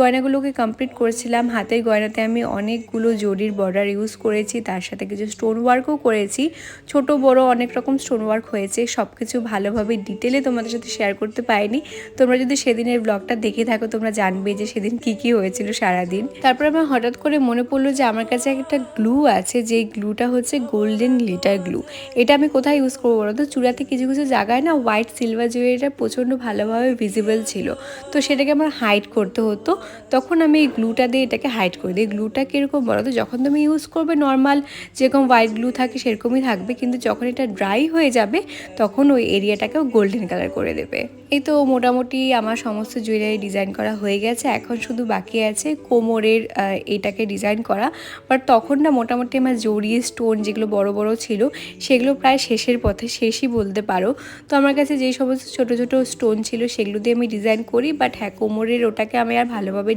গয়নাগুলোকে complete করেছিলাম। হাতের গয়নাতে আমি অনেকগুলো জরির বর্ডার ইউজ করেছি, তার সাথে কিছু স্টোন ওয়ার্কও করেছি। ছোট বড় অনেক রকম স্টোন ওয়ার্ক হয়েছে। সব কিছু ভালোভাবে ডিটেলে তোমাদের সাথে শেয়ার করতে পারিনি। তোমরা যদি সেদিনের ব্লগটা দেখে থাকো তোমরা জানবে যে সেদিন কি হয়েছিল সারাদিন। তারপর আমার হঠাৎ করে মনে পড়লো যে আমার কাছে একটা গ্লু আছে, যে গ্লুটা হচ্ছে গোল্ডেন গ্লিটার গ্লু। এটা আমি কোথায় ইউজ করবো বলো তো? চূড়াতে কিছু কিছু জায়গায় না হোয়াইট সিলভার জুয়েলারিটা প্রচণ্ড ভালোভাবে ভিজিবল ছিল, তো সেটাকে আমার হাইড করতে হতো। তখন আমি এই গ্লুটা দিয়ে এটাকে হাইড করে দিই। গ্লুটা কীরকম বলো তো? যখন তুমি ইউজ করবে নর্মাল যেরকম হোয়াইট গ্লু থাকে সেরকমই থাকবে, কিন্তু যখন এটা ড্রাই হয়ে যাবে তখন ওই এরিয়াটাকেও গোল্ডেন কালার করে দেবে। এই তো মোটামুটি আমার সমস্ত জুয়েলারি ডিজাইন করা হয়ে গেছে। এখন শুধু বাকি আছে কোমরের এটাকে ডিজাইন করা। বাট তখন না মোটামুটি আমার জড়িয়ে স্টোন যেগুলো বড় বড় ছিল সেগুলো প্রায় শেষের পথে, শেষই বলতে পারো। তো আমার কাছে যেই সমস্ত ছোট ছোট স্টোন ছিল সেগুলো দিয়ে আমি ডিজাইন করি। বাট হ্যাঁ, কোমরের ওটাকে আমি আর ভালোভাবে